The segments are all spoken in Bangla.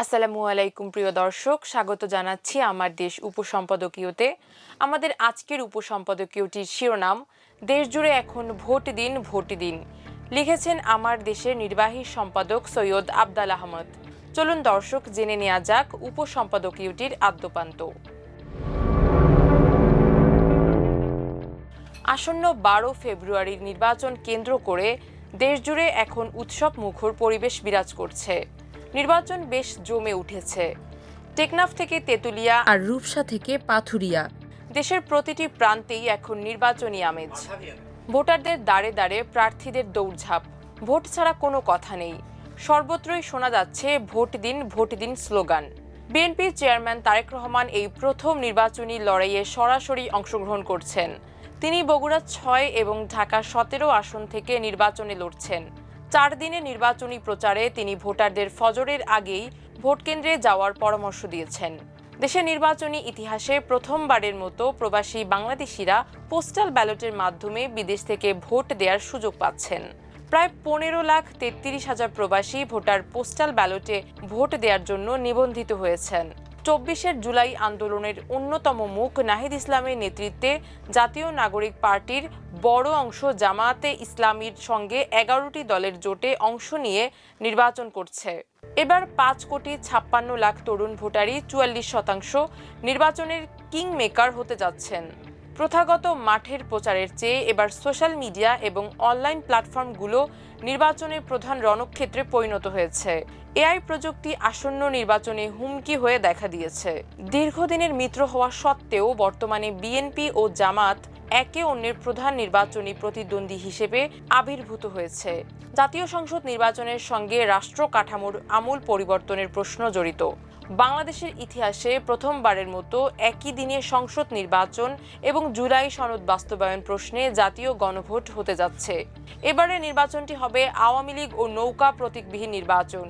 আসসালামু আলাইকুম প্রিয় দর্শক, স্বাগত জানাচ্ছি আমার দেশ উপসম্পাদকীয়তে। আমাদের আজকের উপসম্পাদকীয়টির শিরোনাম দেশজুড়ে এখন ভোট দিন ভোট দিন। লিখেছেন আমার দেশের নির্বাহী সম্পাদক সৈয়দ আফদাল আহমদ। চলুন দর্শক, জেনে নেওয়া যাক উপসম্পাদকীয়টির আদ্যোপান্ত। আসন্ন 12 ফেব্রুয়ারির নির্বাচন কেন্দ্র করে দেশজুড়ে এখন উৎসব মুখর পরিবেশ বিরাজ করছে। নির্বাচন বেশ জমে উঠেছে। টেকনাফ থেকে তেতুলিয়া আর রূপসা থেকে পাথুরিয়া, দেশের প্রতিটি প্রান্তেই এখন নির্বাচনী আমেজ। ভোটারদের দাঁড়ে দাঁড়ে প্রার্থীদের দৌড়ঝাঁপ, ভোট ছাড়া কোনো কথা নেই। সর্বত্রই শোনা যাচ্ছে ভোট দিন স্লোগান। বিএনপির চেয়ারম্যান তারেক রহমান এই প্রথম নির্বাচনী লড়াইয়ে সরাসরি অংশগ্রহণ করছেন। তিনি বগুড়া 6 এবং ঢাকা 17 আসন থেকে নির্বাচনে লড়ছেন। 4 দিনের নির্বাচনী প্রচারে তিনি ভোটারদের ফজরের আগেই ভোটকেন্দ্রে যাওয়ার পরামর্শ দিয়েছেন। দেশের নির্বাচনী ইতিহাসে প্রথমবারের মতো প্রবাসী বাংলাদেশিরা পোস্টাল ব্যালটের মাধ্যমে বিদেশ থেকে ভোট দেওয়ার সুযোগ পাচ্ছেন। প্রায় 15,33,000 প্রবাসী ভোটার পোস্টাল ব্যালটে ভোট দেওয়ার জন্য নিবন্ধিত হয়েছেন। 24 জুলাই আন্দোলনের অন্যতম মুখ নাহিদ ইসলামের নেতৃত্বে জাতীয় নাগরিক পার্টির বড় অংশ জামায়াতে ইসলামীর সঙ্গে 11টি দলের জোটে অংশ নিয়ে নির্বাচন করছে। এবার 5,56,00,000 তরুণ ভোটারই 44% নির্বাচনের কিং মেকার হতে যাচ্ছেন। প্রথাগত মাঠের প্রচারের চেয়ে এবার সোশ্যাল মিডিয়া এবং অনলাইন প্ল্যাটফর্মগুলো নির্বাচনের প্রধান রণক্ষেত্রে পরিণত হয়েছে। এআই প্রযুক্তি আসন্ন নির্বাচনে হুমকি হয়ে দেখা দিয়েছে। দীর্ঘদিনের মিত্র হওয়া সত্ত্বেও বর্তমানে বিএনপি ও জামাত একে অন্যের প্রধান নির্বাচনী প্রতিদ্বন্দ্বী হিসেবে আবির্ভূত হয়েছে। জাতীয় সংসদ নির্বাচনের সঙ্গে রাষ্ট্র কাঠামোর আমূল পরিবর্তনের প্রশ্ন জড়িত। বাংলাদেশের ইতিহাসে প্রথমবারের মতো একই দিনে সংসদ নির্বাচন এবং জুলাই সনদ বাস্তবায়ন প্রশ্নে জাতীয় গণভোট হতে যাচ্ছে। এবারের নির্বাচনটি হবে আওয়ামী লীগ ও নৌকা প্রতীকবিহীন নির্বাচন।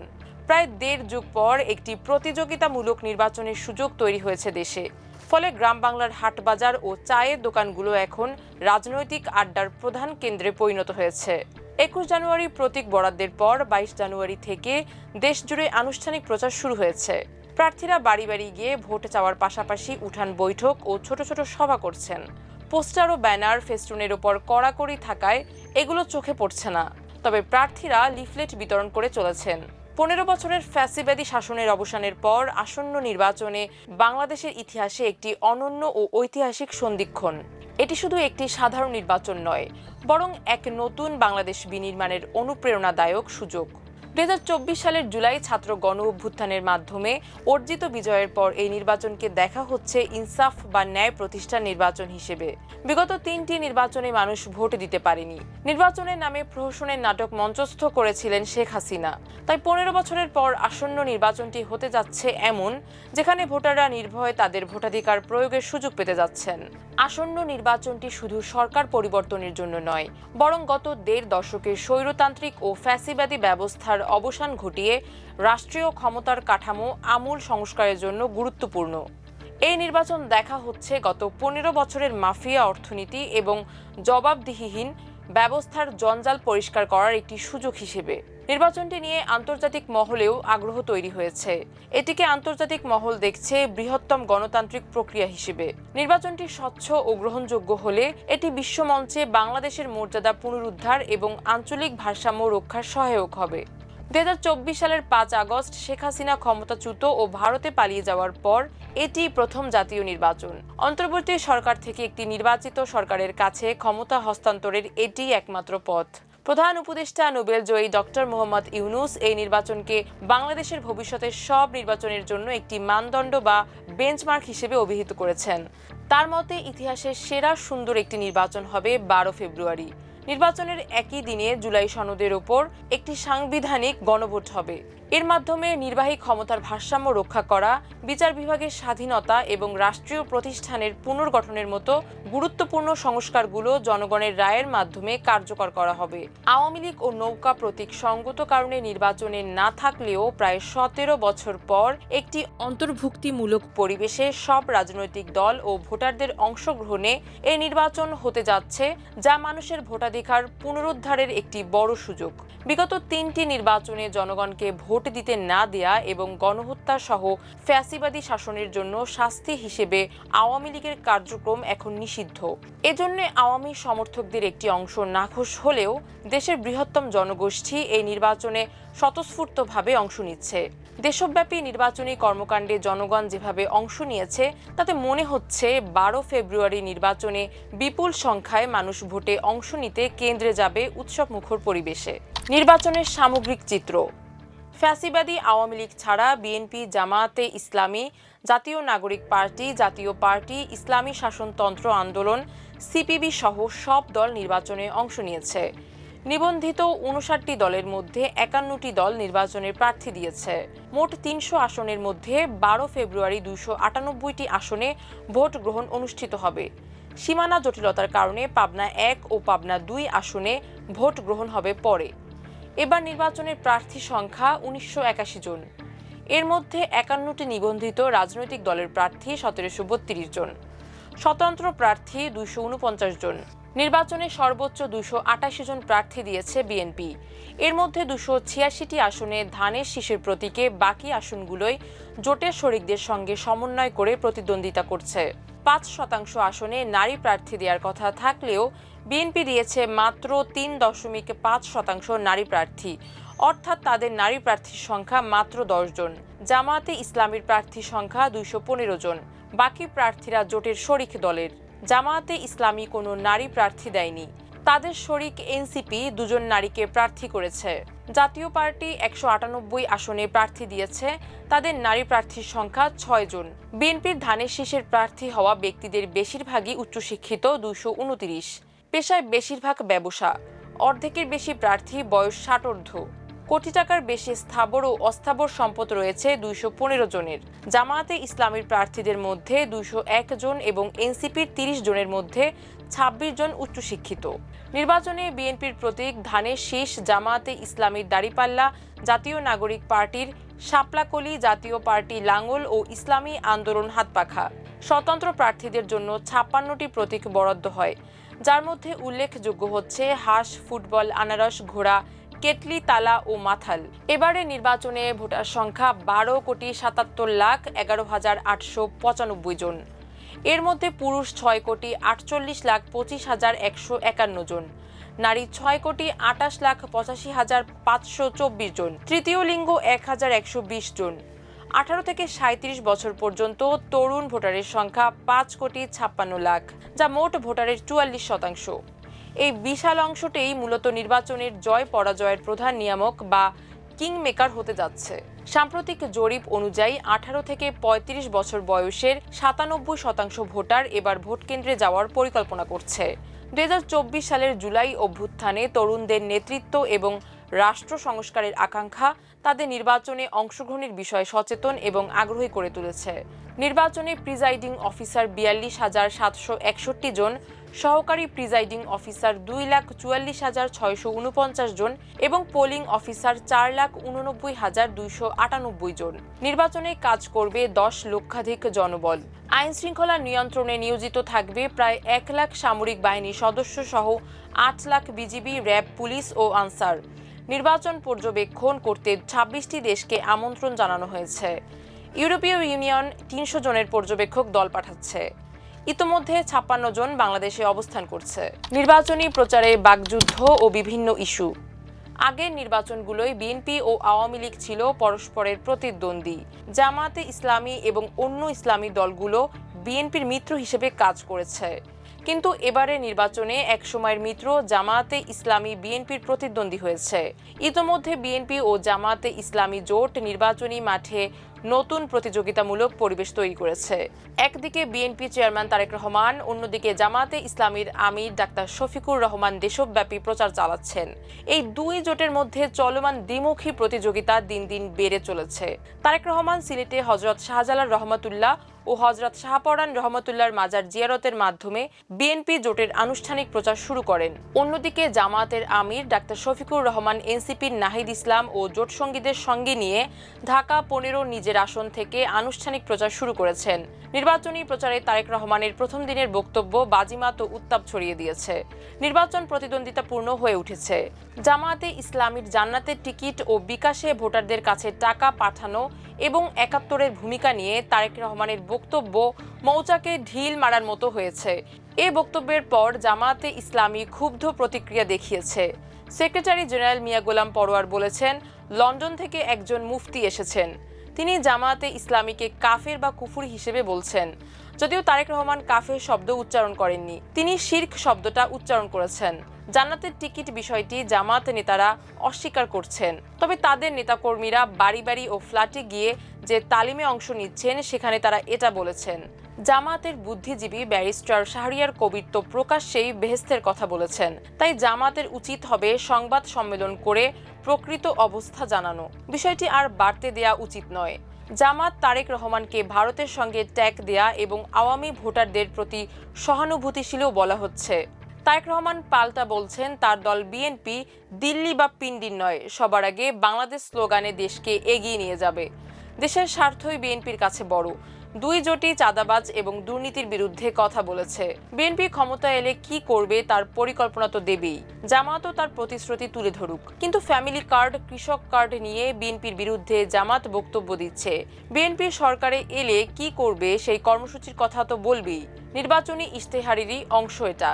প্রায় 1.5 যুগ পর একটি প্রতিযোগিতামূলক নির্বাচনের সুযোগ তৈরি হয়েছে দেশে। ফলে গ্রাম বাংলার হাটবাজার ও চায়ের দোকানগুলো এখন রাজনৈতিক আড্ডার প্রধান কেন্দ্রে পরিণত হয়েছে। 21 জানুয়ারি প্রতীক বরাদ্দের পর 22 জানুয়ারি থেকে দেশজুড়ে আনুষ্ঠানিক প্রচার শুরু হয়েছে। প্রার্থীরা বাড়ি বাড়ি গিয়ে ভোট চাওয়ার পাশাপাশি উঠান বৈঠক ও ছোট ছোট সভা করছেন। পোস্টার ও ব্যানার ফেস্টুনের ওপর কড়াকড়ি থাকায় এগুলো চোখে পড়ছে না, তবে প্রার্থীরা লিফলেট বিতরণ করে চলেছেন। 15 বছরের ফ্যাসিবাদী শাসনের অবসানের পর আসন্ন নির্বাচনে বাংলাদেশের ইতিহাসে একটি অনন্য ও ঐতিহাসিক সন্ধিক্ষণ। এটি শুধু একটি সাধারণ নির্বাচন নয়, বরং এক নতুন বাংলাদেশ বিনির্মাণের অনুপ্রেরণাদায়ক সুযোগ। 2024 সালের জুলাই ছাত্র গণ অভ্যুত্থানের মাধ্যমে অর্জিত বিজয়ের পর এই নির্বাচনকে দেখা হচ্ছে ইনসাফ বা ন্যায় প্রতিষ্ঠার নির্বাচন হিসেবে। বিগত 3টি নির্বাচনে মানুষ ভোট দিতে পারেনি। নির্বাচনের নামে প্রহসনের নাটক মঞ্চস্থ করেছিলেন শেখ হাসিনা। তাই 15 বছরের পর আসন্ন নির্বাচনটি হতে যাচ্ছে এমন, যেখানে ভোটাররা নির্ভয়ে তাদের ভোটাধিকার প্রয়োগের সুযোগ পেতে যাচ্ছেন। আসন্ন নির্বাচনটি শুধু সরকার পরিবর্তনের জন্য নয়, বরং গত 1.5 দশকের স্বৈরতান্ত্রিক ও ফ্যাসিবাদী ব্যবস্থার অবসান ঘটিয়ে রাষ্ট্রীয় ক্ষমতার কাঠামো আমূল সংস্কারের জন্য গুরুত্বপূর্ণ। এই নির্বাচন দেখা হচ্ছে গত 15 বছরের মাফিয়া অর্থনীতি এবং জবাবদিহিহীন ব্যবস্থার জঞ্জাল পরিষ্কার করার একটি সুযোগ হিসেবে। নির্বাচনটি নিয়ে আন্তর্জাতিক মহলেও আগ্রহ তৈরি হয়েছে। এটিকে আন্তর্জাতিক মহল দেখছে বৃহত্তম গণতান্ত্রিক প্রক্রিয়া হিসেবে। নির্বাচনটি স্বচ্ছ ও গ্রহণযোগ্য হলে এটি বিশ্বমঞ্চে বাংলাদেশের মর্যাদা পুনরুদ্ধার এবং আঞ্চলিক ভারসাম্য রক্ষার সহায়ক হবে। 2024 সালের 5 আগস্ট শেখ হাসিনা ক্ষমতাচ্যুত ও ভারতে পালিয়ে যাওয়ার পর এটি প্রথম জাতীয় নির্বাচন। অন্তর্বর্তী সরকার থেকে একটি নির্বাচিত সরকারের কাছে ক্ষমতা হস্তান্তরের এটি একমাত্র পথ। প্রধান উপদেষ্টা নোবেলজয়ী ডক্টর মোহাম্মদ ইউনূস এই নির্বাচনকে বাংলাদেশের ভবিষ্যতের সব নির্বাচনের জন্য একটি মানদণ্ড বা বেঞ্চমার্ক হিসেবে অভিহিত করেছেন। তার মতে ইতিহাসের সেরা সুন্দর একটি নির্বাচন হবে 12 ফেব্রুয়ারি। নির্বাচনের একই দিনে জুলাই সনদের ওপর একটি সাংবিধানিক গণভোট হবে। এর মাধ্যমে নির্বাহী ক্ষমতার ভারসাম্য রক্ষা করা, বিচার বিভাগের স্বাধীনতা এবং রাষ্ট্রীয় প্রতিষ্ঠানের পুনর্গঠনের মতো গুরুত্বপূর্ণ সংস্কারগুলো জনগণের রায়ের মাধ্যমে কার্যকর করা হবে। আওয়ামী লীগ ও নৌকা প্রতীক সঙ্গত কারণে নির্বাচনে না থাকলেও প্রায় 17 বছর পর একটি অন্তর্ভুক্তিমূলক পরিবেশে সব রাজনৈতিক দল ও ভোটারদের অংশগ্রহণে এই নির্বাচন হতে যাচ্ছে, যা মানুষের ভোটাধিকার পুনরুদ্ধারের একটি বড় সুযোগ। বিগত 3টি নির্বাচনে জনগণকে ভোট ভোট দিতে না দেয়া এবং গণহত্যা সহ ফ্যাসিবাদী শাসনের জন্য শাস্তি হিসেবে আওয়ামী লীগের কার্যক্রম এখন নিষিদ্ধ। এজন্য আওয়ামী সমর্থকদের একটি অংশ নাখোশ হলেও দেশের বৃহত্তম জনগোষ্ঠী এই নির্বাচনে স্বতঃস্ফূর্তভাবে অংশ নিচ্ছে। দেশব্যাপী নির্বাচনী কর্মকাণ্ডে জনগণ যেভাবে অংশ নিয়েছে তাতে মনে হচ্ছে 12 ফেব্রুয়ারি নির্বাচনে বিপুল সংখ্যায় মানুষ ভোটে অংশ নিতে কেন্দ্রে যাবে উৎসবমুখর পরিবেশে। নির্বাচনের সামগ্রিক চিত্র। ফ্যাসিবাদী আওয়ামী লীগ ছাড়া বিএনপি, জামায়াতে ইসলামী, জাতীয় নাগরিক পার্টি, জাতীয় পার্টি, ইসলামী শাসনতন্ত্র আন্দোলন, সিপিবি সহ সব দল নির্বাচনে অংশ নিয়েছে। নিবন্ধিত 59টি দলের মধ্যে 51টি দল নির্বাচনের প্রার্থী দিয়েছে। মোট 300 আসনের মধ্যে 12 ফেব্রুয়ারি 298টি আসনে ভোট গ্রহণ অনুষ্ঠিত হবে। সীমানা জটিলতার কারণে পাবনা 1 ও পাবনা 2 আসনে ভোট গ্রহণ হবে পরে। এবার নির্বাচনের প্রার্থী সংখ্যা 1981 জন। এর মধ্যে 51টি নিবন্ধিত রাজনৈতিক দলের প্রার্থী 1732 জন, স্বতন্ত্র প্রার্থী 249 জন। নির্বাচনে সর্বোচ্চ 288 জন প্রার্থী দিয়েছে বিএনপি। এর মধ্যে 286টি আসনে ধানের শীষের প্রতীকে, বাকি আসনগুলোই জোটের শরিকদের সঙ্গে সমন্বয় করে প্রতিদ্বন্দ্বিতা করছে। 5% আসনে নারী প্রার্থী দেওয়ার কথা থাকলেও বিএনপি দিয়েছে মাত্র 3.5% নারী প্রার্থী, অর্থাৎ তাদের নারী প্রার্থীর সংখ্যা মাত্র 10 জন। জামায়াতে ইসলামীর প্রার্থী সংখ্যা 215 জন। বাকি প্রার্থীরা জোটের শরিক দলের। জামায়াতে ইসলামী কোনো নারী প্রার্থী দেয়নি। তাদের শরিক এনসিপি 2 জন নারীকে প্রার্থী করেছে। জাতীয় পার্টি 198 আসনে প্রার্থী দিয়েছে, তাদের নারী প্রার্থীর সংখ্যা 6 জন। বিএনপির ধানের শীষের প্রার্থী হওয়া ব্যক্তিদের বেশিরভাগই উচ্চশিক্ষিত 229। পেশায় বেশিরভাগ ব্যবসা। অর্ধেকের বেশি প্রার্থী বয়স 60 ঊর্ধ্ব। কোটি টাকার বেশি স্থাবর ও অস্থাবর সম্পদ রয়েছে 215 জনের। জামায়াতে ইসলামীর প্রার্থীদের মধ্যে 201 জন এবং এনসিপির 30 জনের মধ্যে 26 জন উচ্চশিক্ষিত। নির্বাচনে বিএনপির প্রতীক ধানের শীষ, জামায়াতে ইসলামীর দাড়িপাল্লা, জাতীয় নাগরিক পার্টির শাপলাকলি, জাতীয় পার্টি লাঙ্গল ও ইসলামী আন্দোলন হাতপাখা। স্বতন্ত্র প্রার্থীদের জন্য 56টি প্রতীক বরাদ্দ হয়, যার মধ্যে উল্লেখযোগ্য হচ্ছে হাঁস, ফুটবল, আনারস, ঘোড়া, কেটলি, তালা ও মাথাল। এবারে নির্বাচনে ভোটার সংখ্যা 12,77,11,895 জন। এর মধ্যে পুরুষ 6,48,25,151 জন, নারী 6,28,85,524 জন, তৃতীয় লিঙ্গ 1,120 জন। 18 থেকে 37 বছর পর্যন্ত তরুণ ভোটারের সংখ্যা 5,56,00,000, যা মোট ভোটারের 44%। এই বিশাল অংশটাই মূলত নির্বাচনের জয় পরাজয়ের প্রধান নিয়ামক বা কিং মেকার হতে যাচ্ছে। সাম্প্রতিক জরিপ অনুযায়ী 18 থেকে 35 বছর বয়সের 97% ভোটার এবার ভোট কেন্দ্রে যাওয়ার পরিকল্পনা করছে। 2024 সালের জুলাই অভ্যুত্থানে তরুণদের নেতৃত্ব এবং রাষ্ট্র সংস্কারের আকাঙ্ক্ষা তাদের নির্বাচনে অংশগ্রহণের বিষয়ে সচেতন এবং আগ্রহী করে তুলেছে। নির্বাচনে প্রিজাইডিং অফিসার 42,761 জন, সহকারী প্রিজাইডিং অফিসার 2,44,649 জন এবং পোলিং অফিসার 4,89,298 জন। নির্বাচনে কাজ করবে 10 লক্ষাধিক জনবল। আইন শৃঙ্খলা নিয়ন্ত্রণে নিয়োজিত থাকবে প্রায় 1 লাখ সামরিক বাহিনীর সদস্য সহ 8 লাখ বিজিবি, র্যাব, পুলিশ ও আনসার। নির্বাচন পর্যবেক্ষণ করতে 26টি দেশকে আমন্ত্রণ জানানো হয়েছে। ইউরোপীয় ইউনিয়ন 300 জনের পর্যবেক্ষক দল পাঠাচ্ছে। ইতোমধ্যে 56 জন বাংলাদেশে অবস্থান করছে। নির্বাচনী প্রচারে বাকযুদ্ধ ও বিভিন্ন ইস্যু। আগের নির্বাচনগুলোয় বিএনপি ও আওয়ামী লীগ ছিল পরস্পরের প্রতিদ্বন্দ্বী। জামায়াতে ইসলামী এবং অন্য ইসলামী দলগুলো বিএনপির মিত্র হিসেবে কাজ করেছে। কিন্তু এবারে নির্বাচনে একসময়ের মিত্র জামায়াতে ইসলামী বিএনপির প্রতিদ্বন্দ্বী হয়েছে। ইতোমধ্যে বিএনপি ও জামায়াতে ইসলামী জোট নির্বাচনী মাঠে নতুন প্রতিযোগিতামূলক পরিবেশ তৈরি করেছে। একদিকে বিএনপি চেয়ারম্যান তারেক রহমান, অন্যদিকে জামায়াতে ইসলামীর আমির ডাক্তার শফিকুর রহমান দেশব্যাপী প্রচার চালাচ্ছেন। এই দুই জোটের মধ্যে চলমান দ্বিমুখী প্রতিযোগিতা দিন দিন বেড়ে চলেছে। তারেক রহমান সিলেটে হযরত শাহজালাল রহমাতুল্লাহ ও হযরত শাহপরান রহমতুল্লাহর মাজার জিয়ারতের মাধ্যমে বিএনপি জোটের আনুষ্ঠানিক প্রচার শুরু করেন। অন্যদিকে জামায়াতের আমির ডাক্তার শফিকুর রহমান এনসিপির নাহিদ ইসলাম ও জোট সঙ্গীদের সঙ্গে নিয়ে ঢাকা 15 নিজের নিজের আসন থেকে আনুষ্ঠানিক প্রচার শুরু করেছেন। নির্বাচনী প্রচারে তারেক রহমানের প্রথম দিনের বক্তব্য বাজিমাত ও উত্তাপ ছড়িয়ে দিয়েছে। নির্বাচন প্রতিদ্বন্দ্বিতাপূর্ণ হয়ে উঠেছে। জামায়াতে ইসলামীর জান্নাতের টিকিট ও বিকাশে ভোটারদের কাছে টাকা পাঠানো এবং ৭১-এর ভূমিকা নিয়ে তারেক রহমানের বক্তব্য মৌচাকে ঢিল মারার মতো হয়েছে। এ বক্তব্যের পর জামায়াতে ইসলামী ক্ষুব্ধ প্রতিক্রিয়া দেখিয়েছে। সেক্রেটারি জেনারেল মিয়া গোলাম পরোয়ার বলেছেন, লন্ডন থেকে একজন মুফতি এসেছেন। তিনি জামায়াতে ইসলামীকে কাফের বা কুফরি হিসেবে বলছেন। যদিও তারেক রহমান কাফের শব্দ উচ্চারণ করেননি, তিনি শিরক শব্দটা উচ্চারণ করেছেন। জান্নাতের টিকিট বিষয়টি জামায়াত নেতারা অস্বীকার করছেন। তবে তাদের নেতাকর্মীরা বাড়ি বাড়ি ও ফ্ল্যাটে গিয়ে যে তালিমে অংশ নিচ্ছেন সেখানে তারা এটা বলেছেন। জামায়াতের বুদ্ধিজীবী ব্যারিস্টার শাহরিয়ার কবির তো প্রকাশ্যেই বেহেস্তের কথা বলেছেন। তাই জামায়াতের উচিত হবে সংবাদ সম্মেলন করে প্রকৃত অবস্থা জানানো। বিষয়টি আর বাড়তে দেয়া উচিত নয়। জামায়াত তারেক রহমানকে ভারতের সঙ্গে ট্যাগ দেয়া এবং আওয়ামী ভোটারদের প্রতি সহানুভূতিশীলও বলা হচ্ছে। তারেক রহমান পাল্টা বলছেন, তার দল বিএনপি দিল্লি বা পিন্ডির নয়, সবার আগে বাংলাদেশ স্লোগানে দেশকে এগিয়ে নিয়ে যাবে। দেশের স্বার্থই বিএনপির কাছে বড়। দুই জোটই চাঁদাবাজ এবং দুর্নীতির বিরুদ্ধে কথা বলেছে। বিএনপি ক্ষমতা এলে কি করবে তার পরিকল্পনা তো দেবেই। জামায়াতও তার প্রতিশ্রুতি তুলে ধরুক। কিন্তু ফ্যামিলি কার্ড, কৃষক কার্ড নিয়ে বিএনপির বিরুদ্ধে জামায়াত বক্তব্য দিচ্ছে। বিএনপি সরকারে এলে কি করবে সেই কর্মসূচির কথা তো বলবেই। নির্বাচনী ইশতেহারেরই অংশ এটা।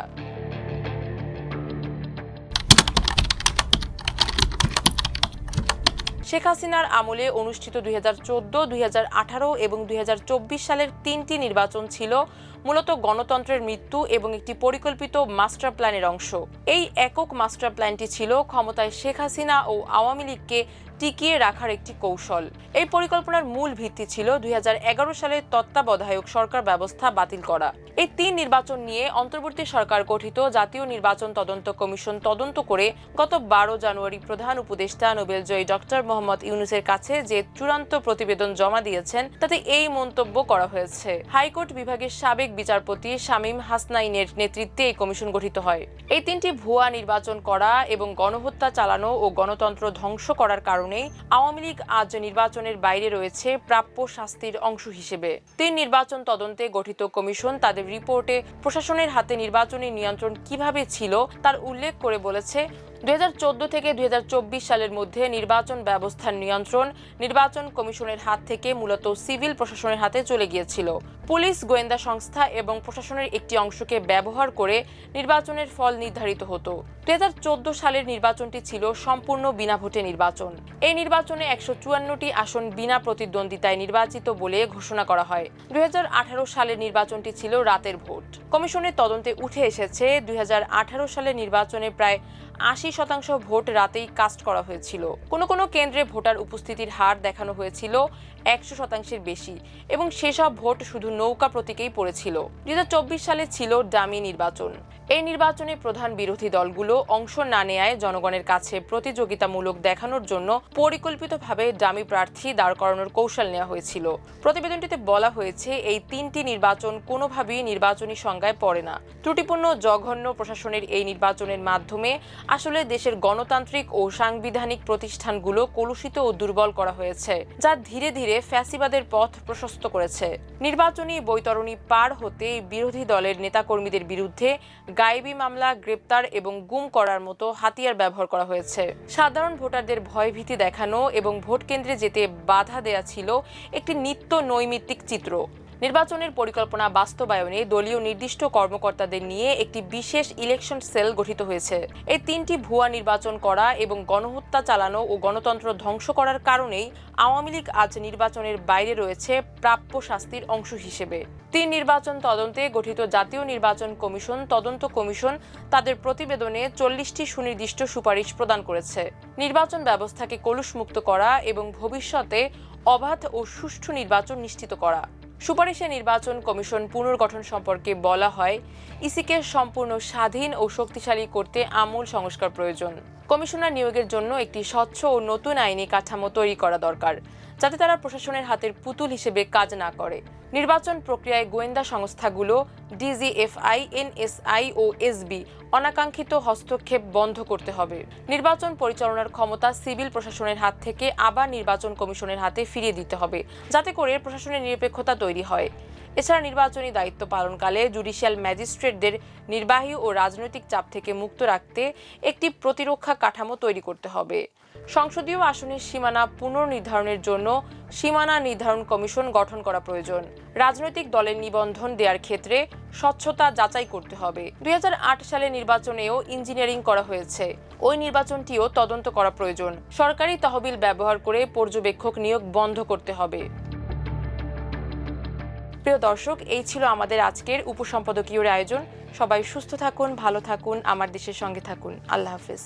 শেখ হাসিনার আমলে অনুষ্ঠিত 2014, 2018 এবং 2024 সালের 3টি নির্বাচন ছিল মূলত গণতন্ত্রের মৃত্যু এবং একটি পরিকল্পিত মাস্টার প্ল্যানের অংশ। এই একক মাস্টার প্ল্যানটি ছিল ক্ষমতায় শেখ হাসিনা ও আওয়ামী লীগকে টিকিয়ে রাখার একটি কৌশল। এই পরিকল্পনার মূল ভিত্তি ছিল 2011 সালের তত্ত্বাবধায়ক সরকার ব্যবস্থা বাতিল করা। এই 3 নির্বাচন নিয়ে অন্তর্বর্তী সরকার গঠিত জাতীয় নির্বাচন তদন্ত কমিশন তদন্ত করে গত 12 জানুয়ারি প্রধান উপদেষ্টা নোবেলজয়ী ডক্টর মোহাম্মদ ইউনূসের কাছে যে চূড়ান্ত প্রতিবেদন জমা দিয়েছেন তাতে এই মন্তব্য করা হয়েছে। হাইকোর্ট বিভাগের সাবেক বিচারপতি শামীম হাসনাইনের নেতৃত্বে এই কমিশন গঠিত হয়। এই 3টি ভুয়া নির্বাচন করা এবং গণহত্যা চালানো ও গণতন্ত্র ধ্বংস করার কারণে আওয়ামী লীগ আজ নির্বাচনের বাইরে রয়েছে প্রাপ্য শাস্তির অংশ হিসেবে। 3 নির্বাচন তদন্তে গঠিত কমিশন তাদের রিপোর্টে প্রশাসনের হাতে নির্বাচনী নিয়ন্ত্রণ কিভাবে ছিল তার উল্লেখ করে বলেছে, 2014 থেকে 2024 সালের মধ্যে নির্বাচন ব্যবস্থার নিয়ন্ত্রণ নির্বাচন কমিশনের হাত থেকে মূলত সিভিল প্রশাসনের হাতে চলে গিয়েছিল। পুলিশ, গোয়েন্দা সংস্থা এবং প্রশাসনের একটি অংশকে ব্যবহার করে নির্বাচনের ফল নির্ধারিত হতো। 2014 সালের নির্বাচনটি ছিল সম্পূর্ণ বিনা ভোটে নির্বাচন। এই নির্বাচনে 154টি আসন বিনা প্রতিদ্বন্দ্বিতায় নির্বাচিত বলে ঘোষণা করা হয়। 2018 সালের নির্বাচনটি ছিল রাতের ভোট। কমিশনের তদন্তে উঠে এসেছে 2018 সালের নির্বাচনে প্রায় 80% ভোট রাতেই কাস্ট করা হয়েছিল। কোনো কেন্দ্রে ভোটার উপস্থিতির হার দেখানো হয়েছিল 100%-এর বেশি এবং সেসব ভোট শুধু নৌকা প্রতীকেই পড়েছিল। 2024 সালে ছিল ডামি নির্বাচন। এই নির্বাচনে প্রধান বিরোধী দলগুলো অংশ না নেয় জনগণের কাছে প্রতিযোগিতামূলক দেখানোর জন্য পরিকল্পিতভাবে ডামি প্রার্থী দাঁড় করানোর কৌশল নেওয়া হয়েছিল। প্রতিবেদনটিতে বলা হয়েছে, এই 3টি নির্বাচন কোনোভাবেই নির্বাচনী সংজ্ঞায় পড়ে না। ত্রুটিপূর্ণ জঘন্য প্রশাসনের এই নির্বাচনের মাধ্যমে আসলে দেশের গণতান্ত্রিক ও সাংবিধানিক প্রতিষ্ঠানগুলো কলুষিত ও দুর্বল করা হয়েছে, যা ধীরে ধীরে ফ্যাসিবাদের পথ প্রশস্ত করেছে। নির্বাচনী বৈতরণী পার হতে বিরোধী দলের নেতাকর্মীদের বিরুদ্ধে গায়েবী মামলা, গ্রেপ্তার এবং গুম করার মতো হাতিয়ার ব্যবহার করা হয়েছে। সাধারণ ভোটারদের ভয়ভীতি দেখানো এবং ভোট কেন্দ্রে যেতে বাধা দেয়া ছিল একটি নিত্য নৈমিত্তিক চিত্র। নির্বাচনের পরিকল্পনা বাস্তবায়নে দলীয় নির্দিষ্ট কর্মকর্তাদের নিয়ে একটি বিশেষ ইলেকশন সেল গঠিত হয়েছে। এই 3টি ভুয়া নির্বাচন করা এবং গণহত্যা চালানো ও গণতন্ত্র ধ্বংস করার কারণেই আওয়ামী লীগ আজ নির্বাচনের বাইরে রয়েছে প্রাপ্য শাস্তির অংশ হিসেবে। 3 নির্বাচন তদন্তে গঠিত জাতীয় নির্বাচন কমিশন তদন্ত কমিশন তাদের প্রতিবেদনে 40টি সুনির্দিষ্ট সুপারিশ প্রদান করেছে। নির্বাচন ব্যবস্থাকে কলুষমুক্ত করা এবং ভবিষ্যতে অবাধ ও সুষ্ঠু নির্বাচন নিশ্চিত করা। সুপারিশে নির্বাচন কমিশন পুনর্গঠন সম্পর্কে বলা হয়, ইসিকে সম্পূর্ণ স্বাধীন ও শক্তিশালী করতে আমূল সংস্কার প্রয়োজন। কমিশনার নিয়োগের জন্য একটি স্বচ্ছ ও নতুন আইনি কাঠামো তৈরি করা দরকার, যাতে তারা প্রশাসনের হাতের পুতুল হিসেবে কাজ না করে। নির্বাচন প্রক্রিয়ায় গোয়েন্দা সংস্থাগুলো ডিজিএফআই, এনএসআই ও এসবি অনাকাঙ্ক্ষিত হস্তক্ষেপ বন্ধ করতে হবে। নির্বাচন পরিচালনার ক্ষমতা সিভিল প্রশাসনের হাত থেকে আবার নির্বাচন কমিশনের হাতে ফিরিয়ে দিতে হবে, যাতে করে প্রশাসনের নিরপেক্ষতা তৈরি হয়। এছাড়া নির্বাচনী দায়িত্ব পালনকালে জুডিশিয়াল ম্যাজিস্ট্রেটদের নির্বাহী ও রাজনৈতিক চাপ থেকে মুক্ত রাখতে একটি প্রতিরক্ষা কাঠামো তৈরি করতে হবে। সংসদীয় আসনের সীমানা পুনর্নির্ধারণের জন্য সীমানা নির্ধারণ কমিশন গঠন করা প্রয়োজন। রাজনৈতিক দলের নিবন্ধন দেওয়ার ক্ষেত্রে স্বচ্ছতা যাচাই করতে হবে। 2008 সালে নির্বাচনেও ইঞ্জিনিয়ারিং করা হয়েছে, ওই নির্বাচনটিও তদন্ত করা প্রয়োজন। সরকারি তহবিল ব্যবহার করে পর্যবেক্ষক নিয়োগ বন্ধ করতে হবে। প্রিয় দর্শক, এই ছিল আমাদের আজকের উপসম্পাদকীয় আয়োজন। সবাই সুস্থ থাকুন, ভালো থাকুন, আমার দেশের সঙ্গে থাকুন। আল্লাহ হাফেজ।